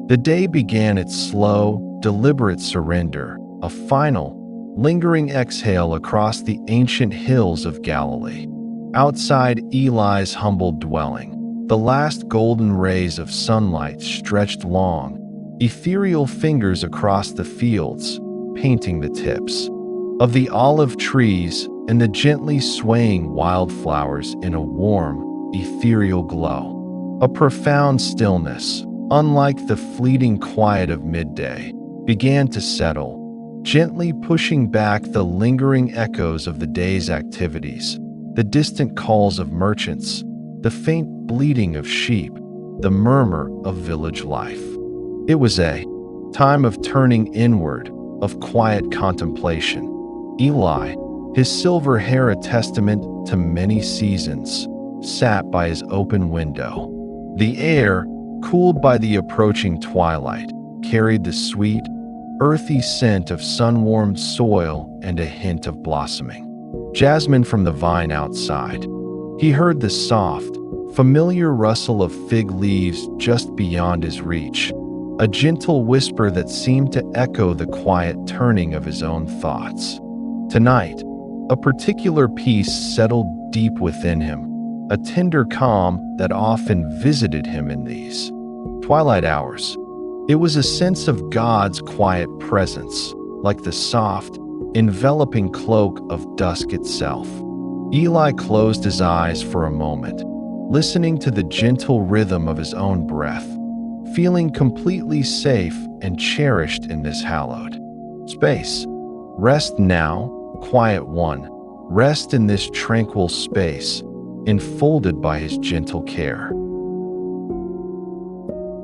The day began its slow, deliberate surrender, a final, lingering exhale across the ancient hills of Galilee. Outside Eli's humble dwelling, the last golden rays of sunlight stretched long, ethereal fingers across the fields, painting the tips of the olive trees and the gently swaying wildflowers in a warm, ethereal glow. A profound stillness, unlike the fleeting quiet of midday, began to settle, gently pushing back the lingering echoes of the day's activities, the distant calls of merchants, the faint bleating of sheep, the murmur of village life. It was a time of turning inward, of quiet contemplation. Eli, his silver hair a testament to many seasons, sat by his open window. The air, cooled by the approaching twilight, carried the sweet, earthy scent of sun-warmed soil and a hint of blossoming jasmine from the vine outside. He heard the soft, familiar rustle of fig leaves just beyond his reach, a gentle whisper that seemed to echo the quiet turning of his own thoughts. Tonight, a particular peace settled deep within him, a tender calm that often visited him in these twilight hours. It was a sense of God's quiet presence, like the soft, enveloping cloak of dusk itself. Eli closed his eyes for a moment, listening to the gentle rhythm of his own breath, feeling completely safe and cherished in this hallowed space. Rest now, quiet one. Rest in this tranquil space, enfolded by his gentle care.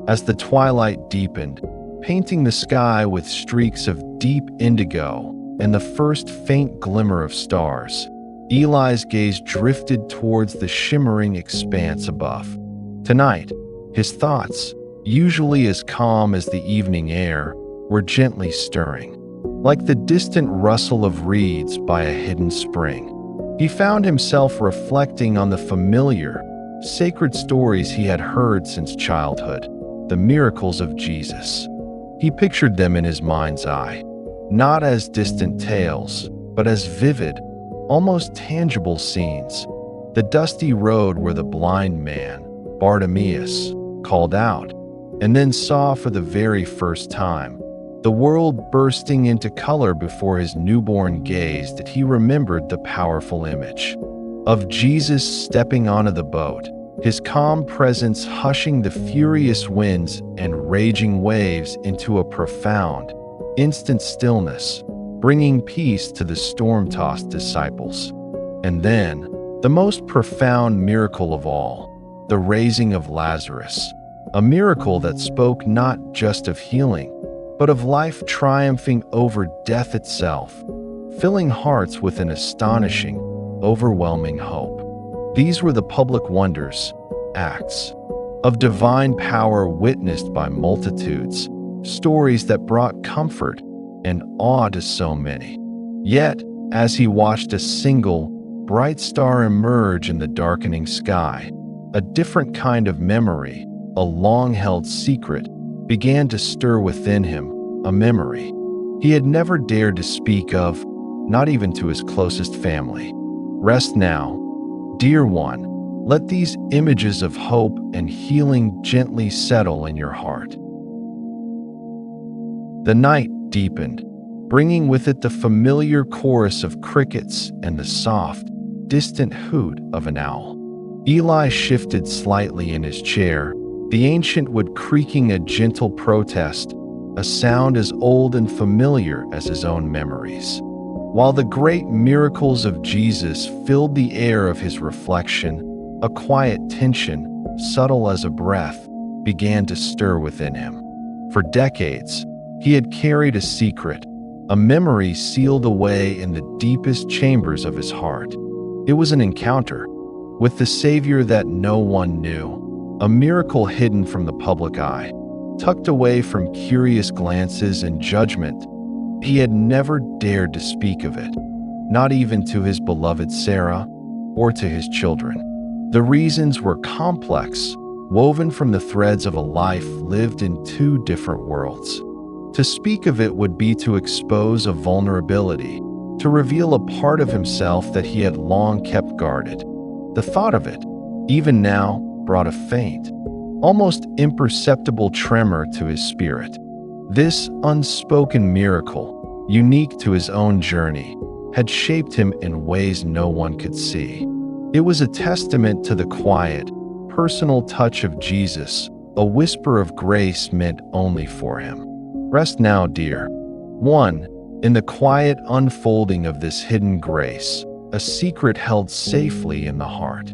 As the twilight deepened, painting the sky with streaks of deep indigo and the first faint glimmer of stars, Eli's gaze drifted towards the shimmering expanse above. Tonight, his thoughts, usually as calm as the evening air, were gently stirring, like the distant rustle of reeds by a hidden spring. He found himself reflecting on the familiar, sacred stories he had heard since childhood, the miracles of Jesus. He pictured them in his mind's eye, not as distant tales, but as vivid, almost tangible scenes. The dusty road where the blind man, Bartimaeus, called out, and then saw for the very first time, the world bursting into color before his newborn gaze. That he remembered the powerful image of Jesus stepping onto the boat, his calm presence hushing the furious winds and raging waves into a profound, instant stillness, bringing peace to the storm-tossed disciples. And then, the most profound miracle of all, the raising of Lazarus, a miracle that spoke not just of healing, but of life triumphing over death itself, filling hearts with an astonishing, overwhelming hope. These were the public wonders, acts of divine power witnessed by multitudes, stories that brought comfort and awe to so many. Yet, as he watched a single, bright star emerge in the darkening sky, a different kind of memory, a long-held secret, began to stir within him, a memory he had never dared to speak of, not even to his closest family. Rest now, dear one. Let these images of hope and healing gently settle in your heart. The night deepened, bringing with it the familiar chorus of crickets and the soft, distant hoot of an owl. Eli shifted slightly in his chair, the ancient wood creaking a gentle protest, a sound as old and familiar as his own memories. While the great miracles of Jesus filled the air of his reflection, a quiet tension, subtle as a breath, began to stir within him. For decades, he had carried a secret, a memory sealed away in the deepest chambers of his heart. It was an encounter with the Savior that no one knew, a miracle hidden from the public eye, tucked away from curious glances and judgment. He had never dared to speak of it, not even to his beloved Sarah or to his children. The reasons were complex, woven from the threads of a life lived in two different worlds. To speak of it would be to expose a vulnerability, to reveal a part of himself that he had long kept guarded. The thought of it, even now, brought a faint, almost imperceptible tremor to his spirit. This unspoken miracle, unique to his own journey, had shaped him in ways no one could see. It was a testament to the quiet, personal touch of Jesus, a whisper of grace meant only for him. Rest now, dear. 1. In the quiet unfolding of this hidden grace, a secret held safely in the heart.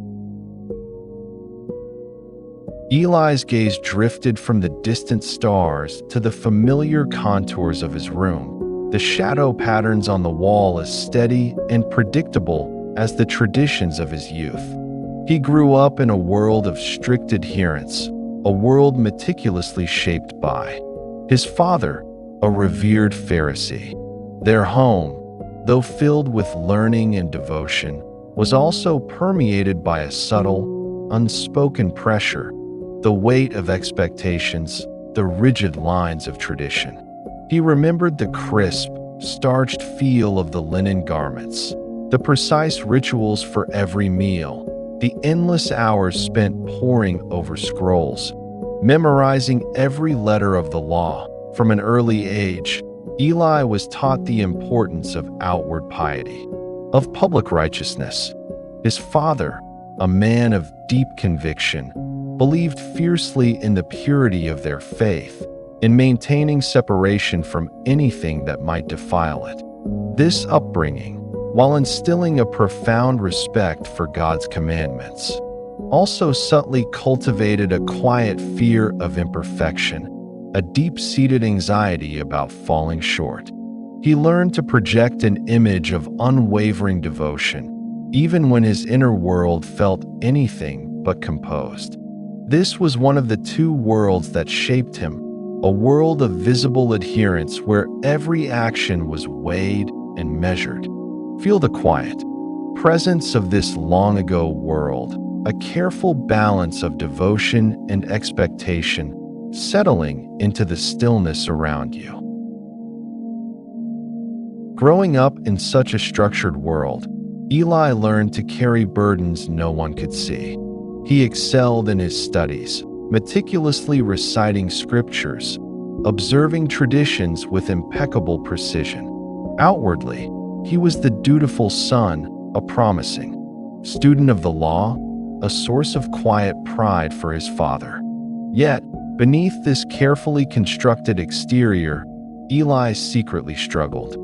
Eli's gaze drifted from the distant stars to the familiar contours of his room, the shadow patterns on the wall as steady and predictable as the traditions of his youth. He grew up in a world of strict adherence, a world meticulously shaped by his father, a revered Pharisee. Their home, though filled with learning and devotion, was also permeated by a subtle, unspoken pressure, the weight of expectations, the rigid lines of tradition. He remembered the crisp, starched feel of the linen garments, the precise rituals for every meal, the endless hours spent poring over scrolls, memorizing every letter of the law. From an early age, Eli was taught the importance of outward piety, of public righteousness. His father, a man of deep conviction, believed fiercely in the purity of their faith, in maintaining separation from anything that might defile it. This upbringing, while instilling a profound respect for God's commandments, also subtly cultivated a quiet fear of imperfection, a deep-seated anxiety about falling short. He learned to project an image of unwavering devotion, even when his inner world felt anything but composed. This was one of the two worlds that shaped him, a world of visible adherence where every action was weighed and measured. Feel the quiet presence of this long-ago world, a careful balance of devotion and expectation settling into the stillness around you. Growing up in such a structured world, Eli learned to carry burdens no one could see. He excelled in his studies, meticulously reciting scriptures, observing traditions with impeccable precision. Outwardly, he was the dutiful son, a promising student of the law, a source of quiet pride for his father. Yet, beneath this carefully constructed exterior, Eli secretly struggled.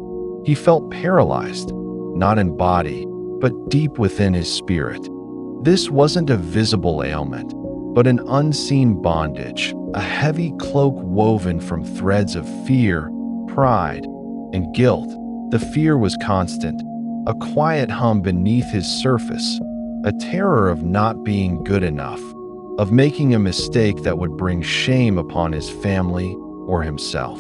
He felt paralyzed, not in body, but deep within his spirit. This wasn't a visible ailment, but an unseen bondage, a heavy cloak woven from threads of fear, pride, and guilt. The fear was constant, a quiet hum beneath his surface, a terror of not being good enough, of making a mistake that would bring shame upon his family or himself.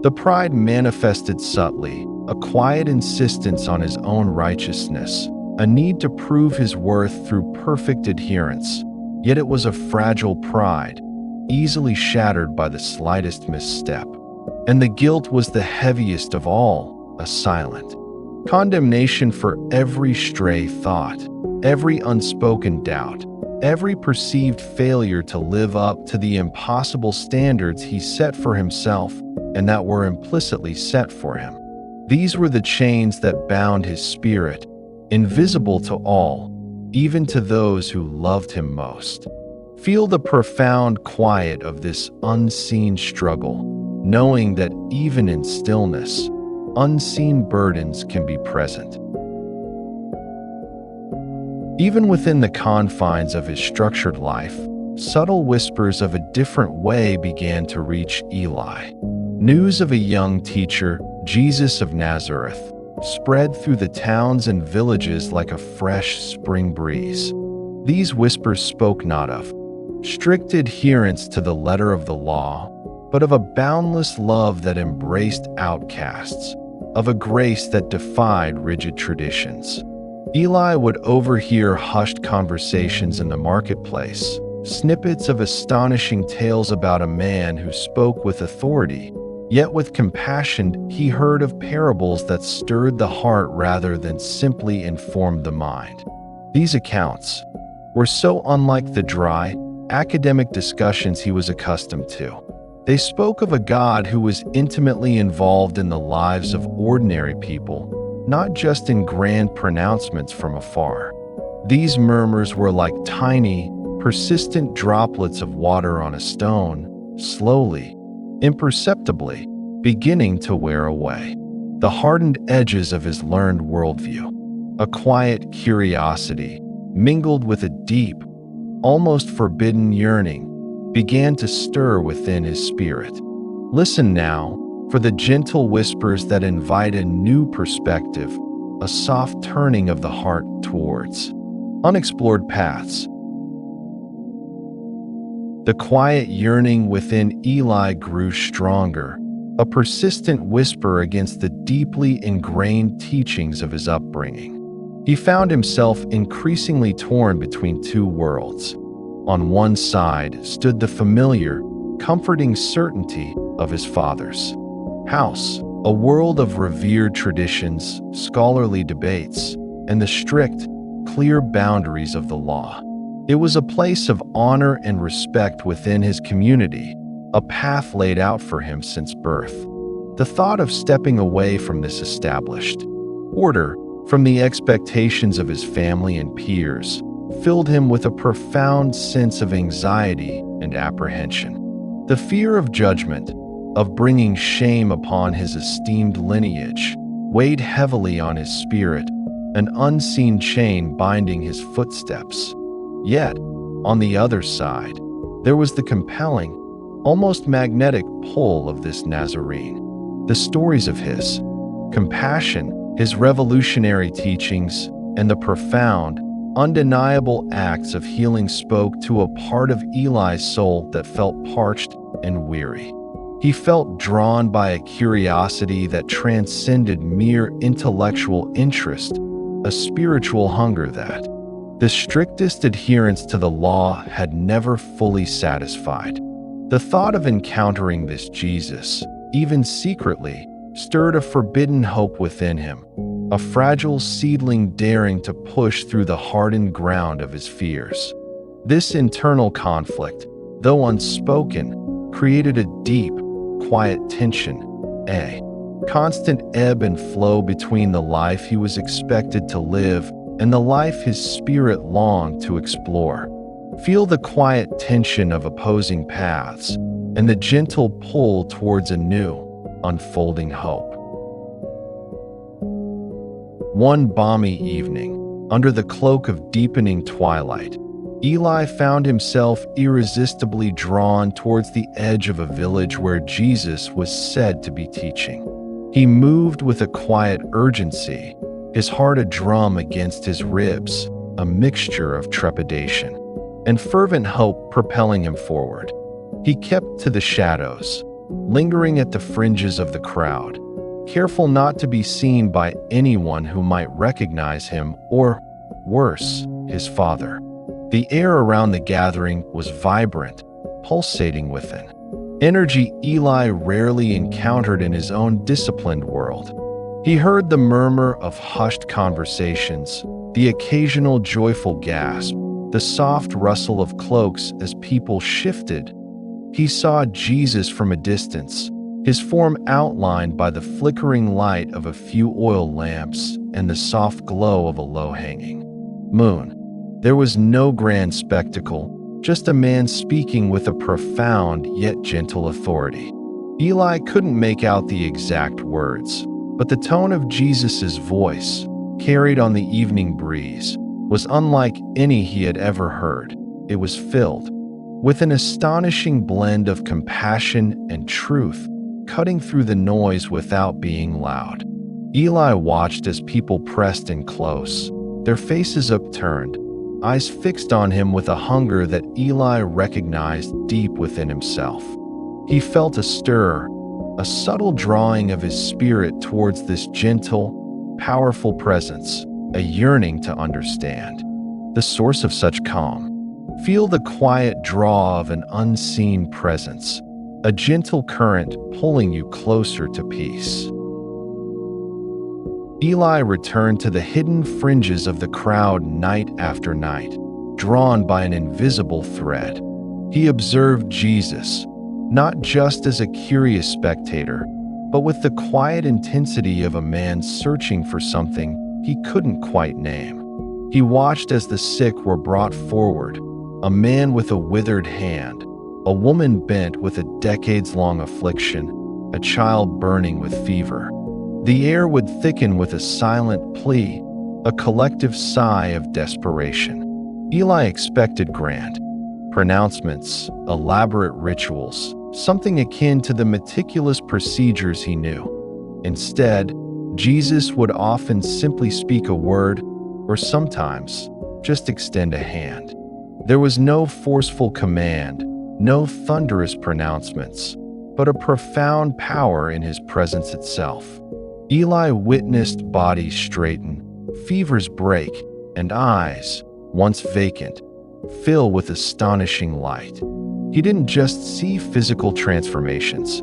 The pride manifested subtly, a quiet insistence on his own righteousness, a need to prove his worth through perfect adherence. Yet it was a fragile pride, easily shattered by the slightest misstep. And the guilt was the heaviest of all, a silent condemnation for every stray thought, every unspoken doubt, every perceived failure to live up to the impossible standards he set for himself and that were implicitly set for him. These were the chains that bound his spirit, invisible to all, even to those who loved him most. Feel the profound quiet of this unseen struggle, knowing that even in stillness, unseen burdens can be present. Even within the confines of his structured life, subtle whispers of a different way began to reach Eli. News of a young teacher, Jesus of Nazareth, spread through the towns and villages like a fresh spring breeze. These whispers spoke not of strict adherence to the letter of the law, but of a boundless love that embraced outcasts, of a grace that defied rigid traditions. Eli would overhear hushed conversations in the marketplace, snippets of astonishing tales about a man who spoke with authority. Yet with compassion, he heard of parables that stirred the heart rather than simply informed the mind. These accounts were so unlike the dry, academic discussions he was accustomed to. They spoke of a God who was intimately involved in the lives of ordinary people, not just in grand pronouncements from afar. These murmurs were like tiny, persistent droplets of water on a stone, slowly, imperceptibly, beginning to wear away the hardened edges of his learned worldview. A quiet curiosity, mingled with a deep, almost forbidden yearning, began to stir within his spirit. Listen now for the gentle whispers that invite a new perspective, a soft turning of the heart towards unexplored paths. The quiet yearning within Eli grew stronger, a persistent whisper against the deeply ingrained teachings of his upbringing. He found himself increasingly torn between two worlds. On one side stood the familiar, comforting certainty of his father's house, a world of revered traditions, scholarly debates, and the strict, clear boundaries of the law. It was a place of honor and respect within his community, a path laid out for him since birth. The thought of stepping away from this established order, from the expectations of his family and peers, filled him with a profound sense of anxiety and apprehension. The fear of judgment, of bringing shame upon his esteemed lineage, weighed heavily on his spirit, an unseen chain binding his footsteps. Yet, on the other side, there was the compelling, almost magnetic pull of this Nazarene. The stories of his compassion, his revolutionary teachings, and the profound, undeniable acts of healing spoke to a part of Eli's soul that felt parched and weary. He felt drawn by a curiosity that transcended mere intellectual interest, a spiritual hunger that the strictest adherence to the law had never fully satisfied. The thought of encountering this Jesus, even secretly, stirred a forbidden hope within him, a fragile seedling daring to push through the hardened ground of his fears. This internal conflict, though unspoken, created a deep, quiet tension, a constant ebb and flow between the life he was expected to live and the life his spirit longed to explore. Feel the quiet tension of opposing paths and the gentle pull towards a new, unfolding hope. One balmy evening, under the cloak of deepening twilight, Eli found himself irresistibly drawn towards the edge of a village where Jesus was said to be teaching. He moved with a quiet urgency, his heart a drum against his ribs, a mixture of trepidation and fervent hope propelling him forward. He kept to the shadows, lingering at the fringes of the crowd, careful not to be seen by anyone who might recognize him or, worse, his father. The air around the gathering was vibrant, pulsating with an energy Eli rarely encountered in his own disciplined world. He heard the murmur of hushed conversations, the occasional joyful gasp, the soft rustle of cloaks as people shifted. He saw Jesus from a distance, his form outlined by the flickering light of a few oil lamps and the soft glow of a low-hanging moon. There was no grand spectacle, just a man speaking with a profound yet gentle authority. Eli couldn't make out the exact words, but the tone of Jesus's voice, carried on the evening breeze, was unlike any he had ever heard. It was filled with an astonishing blend of compassion and truth, cutting through the noise without being loud. Eli watched as people pressed in close, their faces upturned, eyes fixed on him with a hunger that Eli recognized deep within himself. He felt a stir, a subtle drawing of his spirit towards this gentle, powerful presence, a yearning to understand the source of such calm. Feel the quiet draw of an unseen presence, a gentle current pulling you closer to peace. Eli returned to the hidden fringes of the crowd night after night, drawn by an invisible thread. He observed Jesus, not just as a curious spectator, but with the quiet intensity of a man searching for something he couldn't quite name. He watched as the sick were brought forward, a man with a withered hand, a woman bent with a decades-long affliction, a child burning with fever. The air would thicken with a silent plea, a collective sigh of desperation. Eli expected grand pronouncements, elaborate rituals, something akin to the meticulous procedures he knew. Instead, Jesus would often simply speak a word, or sometimes just extend a hand. There was no forceful command, no thunderous pronouncements, but a profound power in his presence itself. Eli witnessed bodies straighten, fevers break, and eyes, once vacant, fill with astonishing light. He didn't just see physical transformations.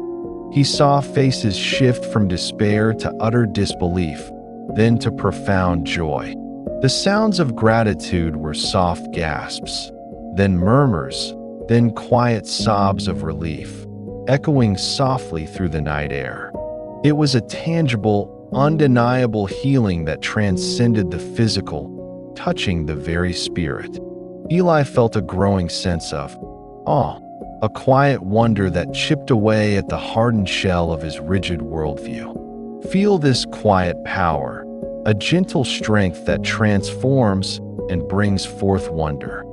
He saw faces shift from despair to utter disbelief, then to profound joy. The sounds of gratitude were soft gasps, then murmurs, then quiet sobs of relief, echoing softly through the night air. It was a tangible, undeniable healing that transcended the physical, touching the very spirit. Eli felt a growing sense of awe, a quiet wonder that chipped away at the hardened shell of his rigid worldview. Feel this quiet power, a gentle strength that transforms and brings forth wonder.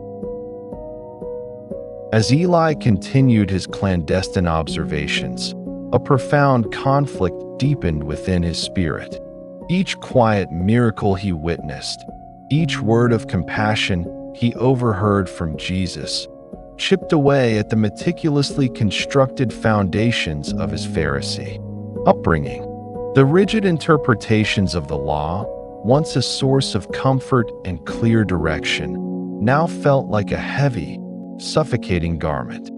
As Eli continued his clandestine observations, a profound conflict deepened within his spirit. Each quiet miracle he witnessed, each word of compassion he overheard from Jesus, chipped away at the meticulously constructed foundations of his Pharisee upbringing. The rigid interpretations of the law, once a source of comfort and clear direction, now felt like a heavy, suffocating garment.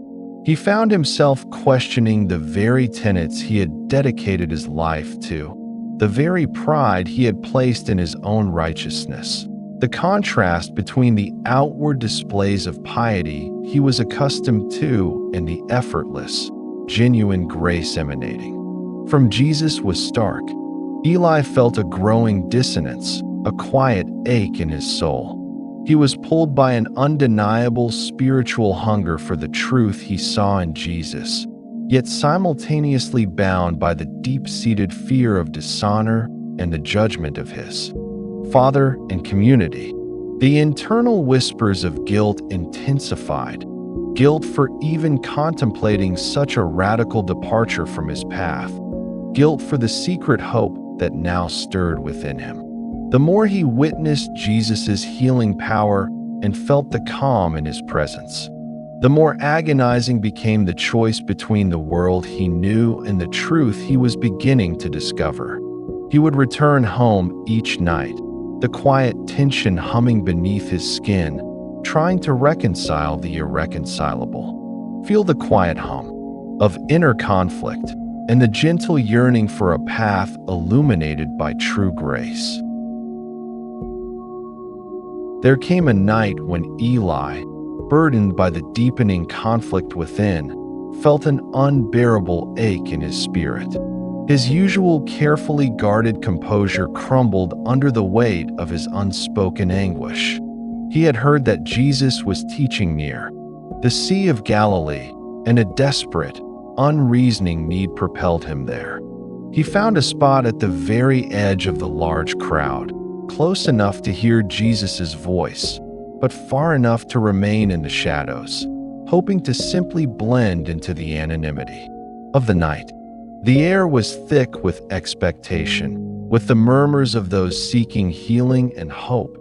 He found himself questioning the very tenets he had dedicated his life to, the very pride he had placed in his own righteousness. The contrast between the outward displays of piety he was accustomed to and the effortless, genuine grace emanating from Jesus was stark. Eli felt a growing dissonance, a quiet ache in his soul. He was pulled by an undeniable spiritual hunger for the truth he saw in Jesus, yet simultaneously bound by the deep-seated fear of dishonor and the judgment of his father and community. The internal whispers of guilt intensified, guilt for even contemplating such a radical departure from his path, guilt for the secret hope that now stirred within him. The more he witnessed Jesus' healing power and felt the calm in his presence, the more agonizing became the choice between the world he knew and the truth he was beginning to discover. He would return home each night, the quiet tension humming beneath his skin, trying to reconcile the irreconcilable. Feel the quiet hum of inner conflict and the gentle yearning for a path illuminated by true grace. There came a night when Eli, burdened by the deepening conflict within, felt an unbearable ache in his spirit. His usual carefully guarded composure crumbled under the weight of his unspoken anguish. He had heard that Jesus was teaching near the Sea of Galilee, and a desperate, unreasoning need propelled him there. He found a spot at the very edge of the large crowd, close enough to hear Jesus' voice, but far enough to remain in the shadows, hoping to simply blend into the anonymity of the night. The air was thick with expectation, with the murmurs of those seeking healing and hope.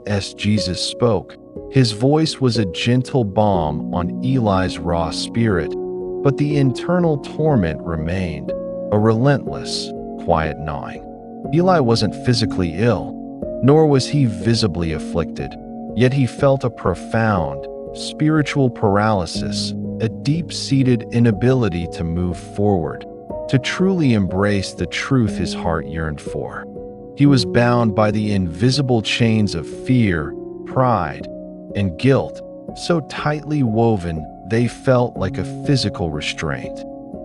As Jesus spoke, his voice was a gentle balm on Eli's raw spirit, but the internal torment remained, a relentless, quiet gnawing. Eli wasn't physically ill, nor was he visibly afflicted, yet he felt a profound, spiritual paralysis, a deep-seated inability to move forward, to truly embrace the truth his heart yearned for. He was bound by the invisible chains of fear, pride, and guilt, so tightly woven they felt like a physical restraint.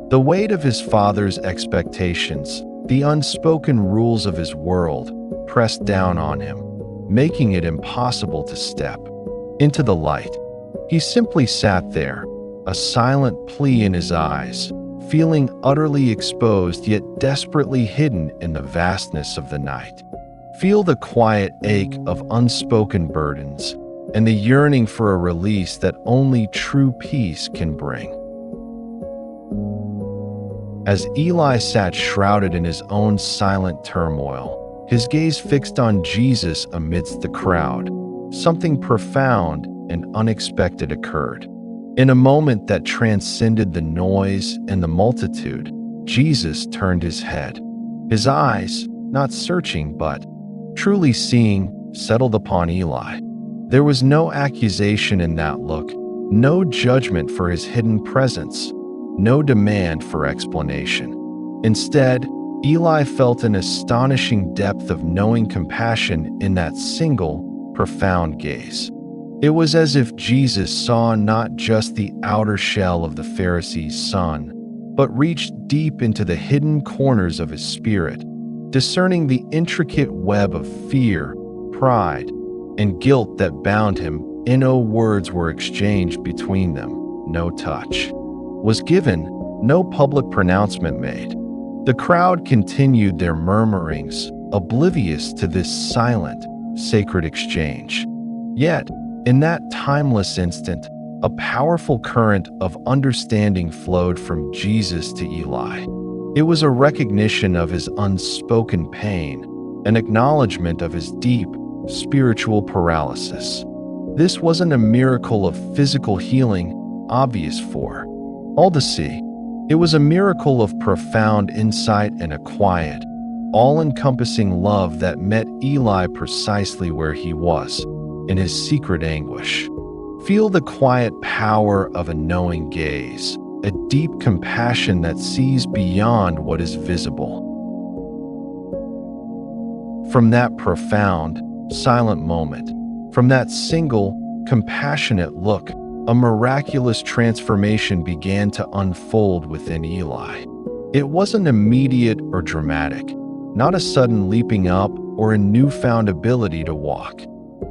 The weight of his father's expectations, the unspoken rules of his world, pressed down on him, making it impossible to step into the light. He simply sat there, a silent plea in his eyes, feeling utterly exposed yet desperately hidden in the vastness of the night. Feel the quiet ache of unspoken burdens and the yearning for a release that only true peace can bring. As Eli sat shrouded in his own silent turmoil, his gaze fixed on Jesus amidst the crowd, something profound and unexpected occurred. In a moment that transcended the noise and the multitude, Jesus turned his head. His eyes, not searching but truly seeing, settled upon Eli. There was no accusation in that look, no judgment for his hidden presence, no demand for explanation. Instead, Eli felt an astonishing depth of knowing compassion in that single, profound gaze. It was as if Jesus saw not just the outer shell of the Pharisee's son, but reached deep into the hidden corners of his spirit, discerning the intricate web of fear, pride, and guilt that bound him. No words were exchanged between them, no touch was given, no public pronouncement made. The crowd continued their murmurings, oblivious to this silent, sacred exchange. Yet, in that timeless instant, a powerful current of understanding flowed from Jesus to Eli. It was a recognition of his unspoken pain, an acknowledgement of his deep, spiritual paralysis. This wasn't a miracle of physical healing, obvious for all to see. It was a miracle of profound insight and a quiet, all-encompassing love that met Eli precisely where he was, in his secret anguish. Feel the quiet power of a knowing gaze, a deep compassion that sees beyond what is visible. From that profound, silent moment, from that single, compassionate look, a miraculous transformation began to unfold within Eli. It wasn't immediate or dramatic, not a sudden leaping up or a newfound ability to walk.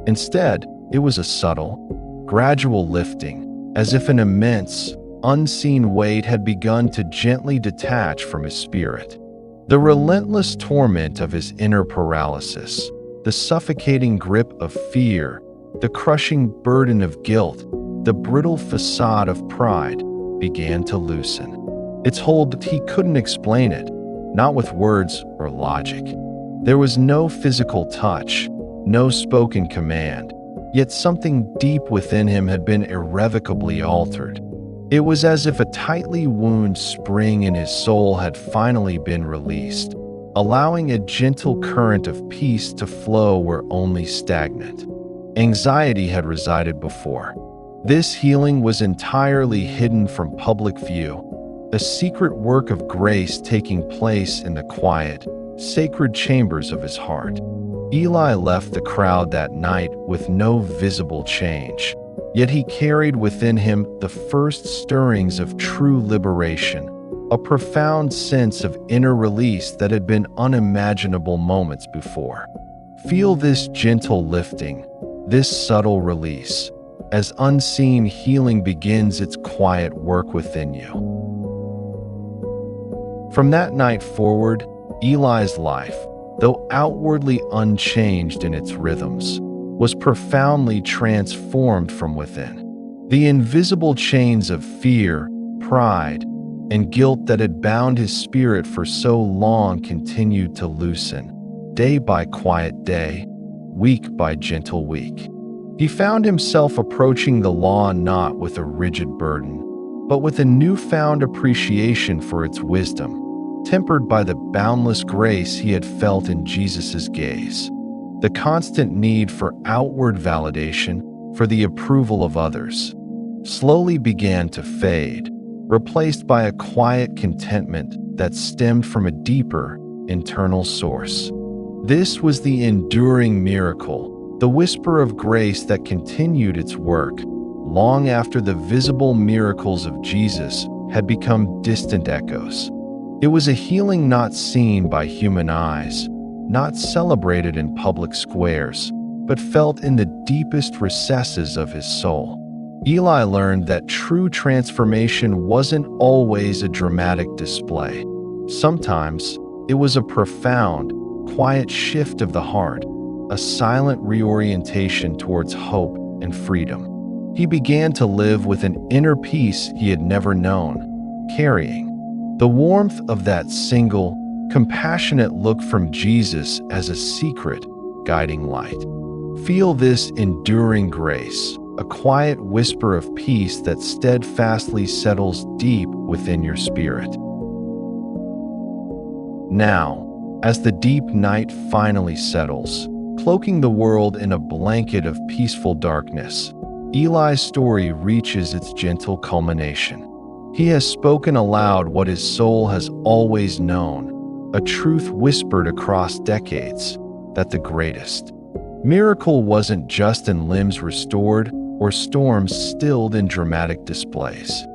Instead, it was a subtle, gradual lifting, as if an immense, unseen weight had begun to gently detach from his spirit. The relentless torment of his inner paralysis, the suffocating grip of fear, the crushing burden of guilt, the brittle facade of pride began to loosen. Its hold, he couldn't explain it, not with words or logic. There was no physical touch, no spoken command, yet something deep within him had been irrevocably altered. It was as if a tightly wound spring in his soul had finally been released, allowing a gentle current of peace to flow where only stagnant anxiety had resided before. This healing was entirely hidden from public view, a secret work of grace taking place in the quiet, sacred chambers of his heart. Eli left the crowd that night with no visible change, yet he carried within him the first stirrings of true liberation, a profound sense of inner release that had been unimaginable moments before. Feel this gentle lifting, this subtle release, as unseen healing begins its quiet work within you. From that night forward, Eli's life, though outwardly unchanged in its rhythms, was profoundly transformed from within. The invisible chains of fear, pride, and guilt that had bound his spirit for so long continued to loosen, day by quiet day, week by gentle week. He found himself approaching the law not with a rigid burden, but with a newfound appreciation for its wisdom, tempered by the boundless grace he had felt in Jesus' gaze. The constant need for outward validation, for the approval of others, slowly began to fade, replaced by a quiet contentment that stemmed from a deeper, internal source. This was the enduring miracle, the whisper of grace that continued its work long after the visible miracles of Jesus had become distant echoes. It was a healing not seen by human eyes, not celebrated in public squares, but felt in the deepest recesses of his soul. Eli learned that true transformation wasn't always a dramatic display. Sometimes it was a profound, quiet shift of the heart, a silent reorientation towards hope and freedom. He began to live with an inner peace he had never known, carrying the warmth of that single, compassionate look from Jesus as a secret, guiding light. Feel this enduring grace, a quiet whisper of peace that steadfastly settles deep within your spirit. Now, as the deep night finally settles, cloaking the world in a blanket of peaceful darkness, Eli's story reaches its gentle culmination. He has spoken aloud what his soul has always known, a truth whispered across decades, that the greatest miracle wasn't just in limbs restored or storms stilled in dramatic displays.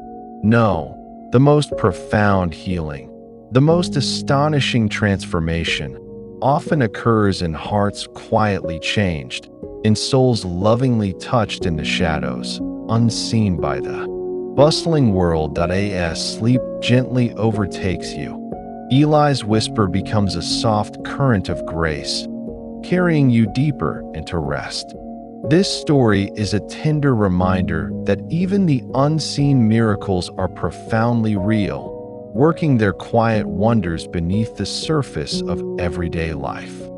No, the most profound healing, the most astonishing transformation, often occurs in hearts quietly changed, in souls lovingly touched in the shadows, unseen by the bustling world. As sleep gently overtakes you, Eli's whisper becomes a soft current of grace, carrying you deeper into rest. This story is a tender reminder that even the unseen miracles are profoundly real, working their quiet wonders beneath the surface of everyday life.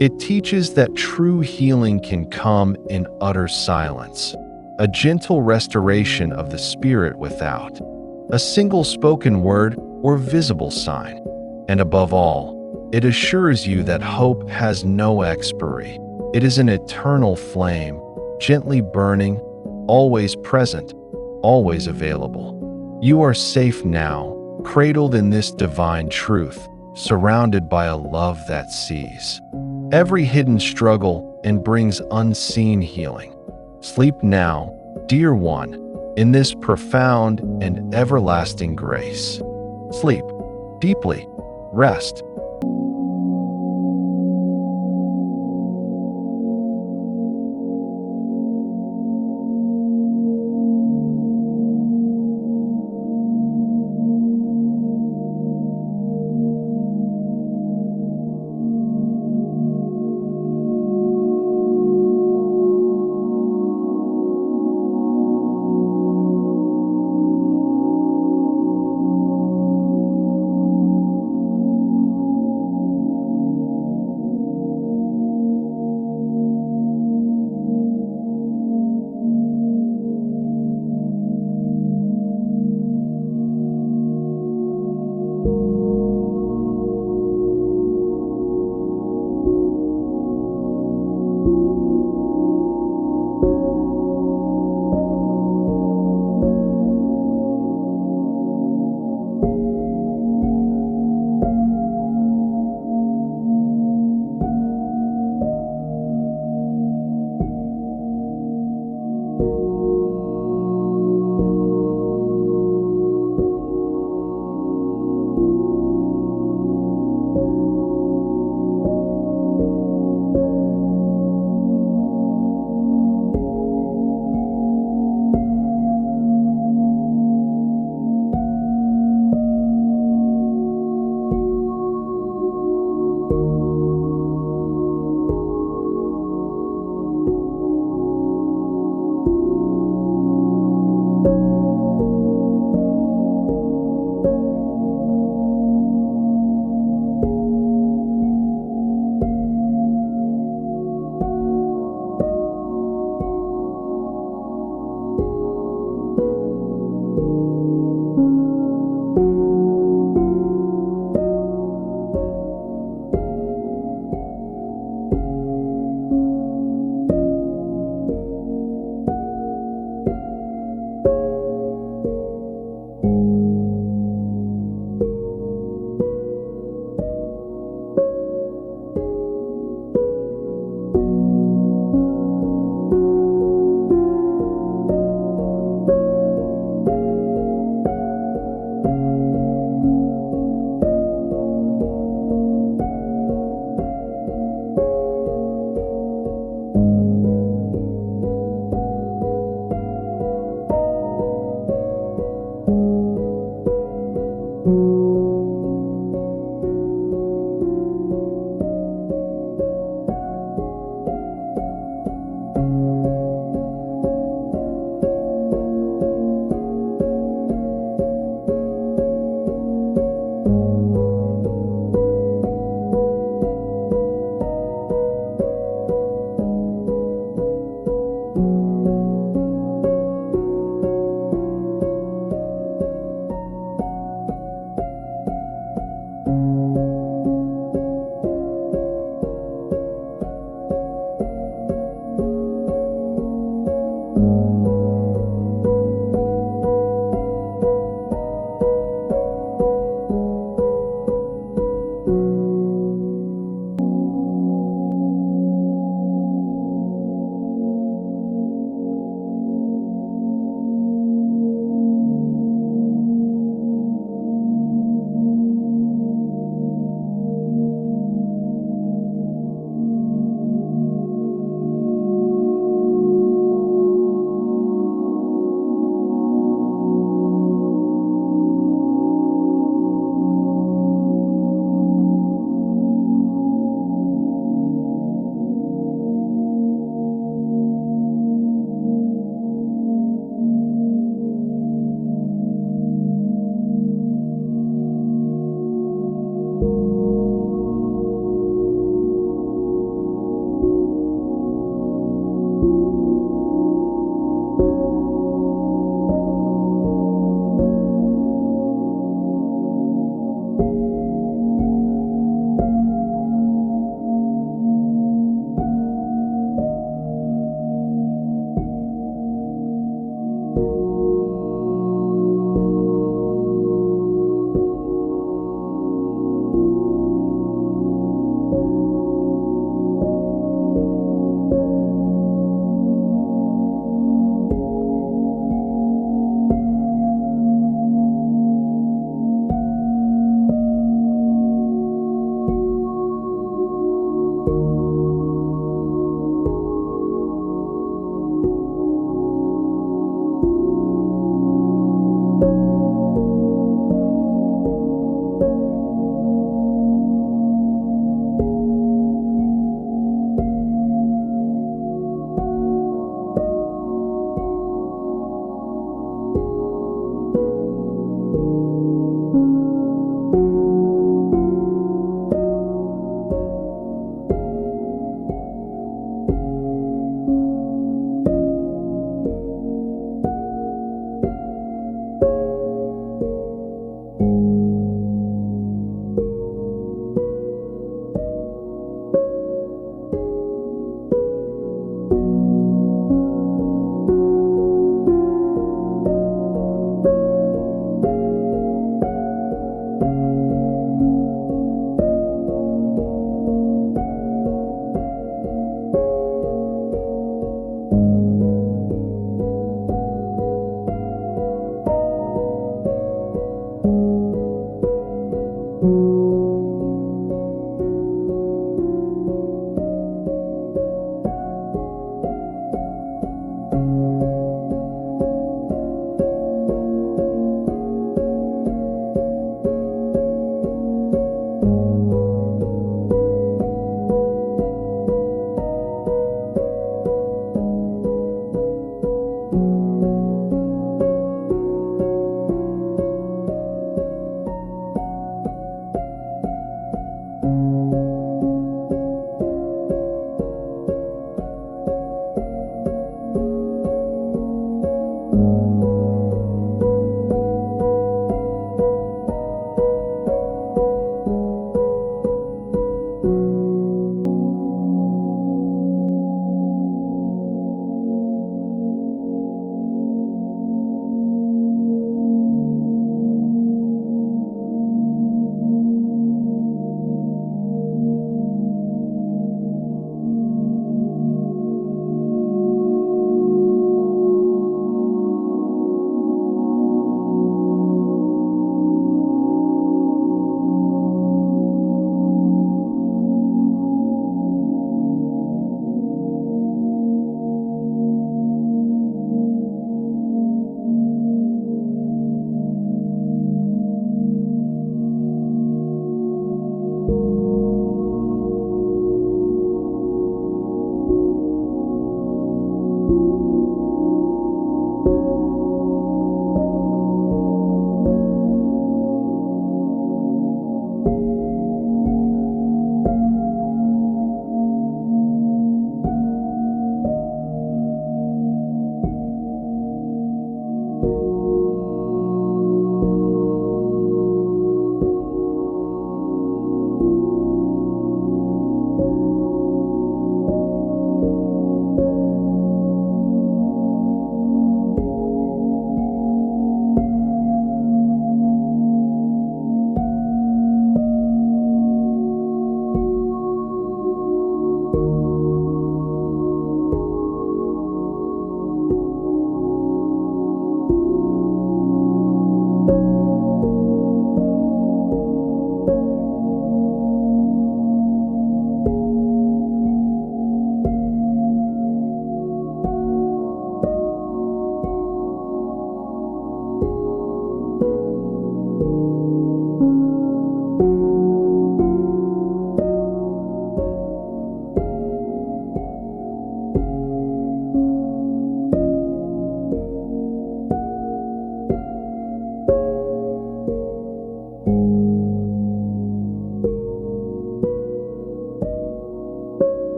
It teaches that true healing can come in utter silence, a gentle restoration of the spirit without a single spoken word or visible sign. And above all, it assures you that hope has no expiry. It is an eternal flame, gently burning, always present, always available. You are safe now, cradled in this divine truth, surrounded by a love that sees every hidden struggle and brings unseen healing. Sleep now, dear one, in this profound and everlasting grace. Sleep deeply, rest.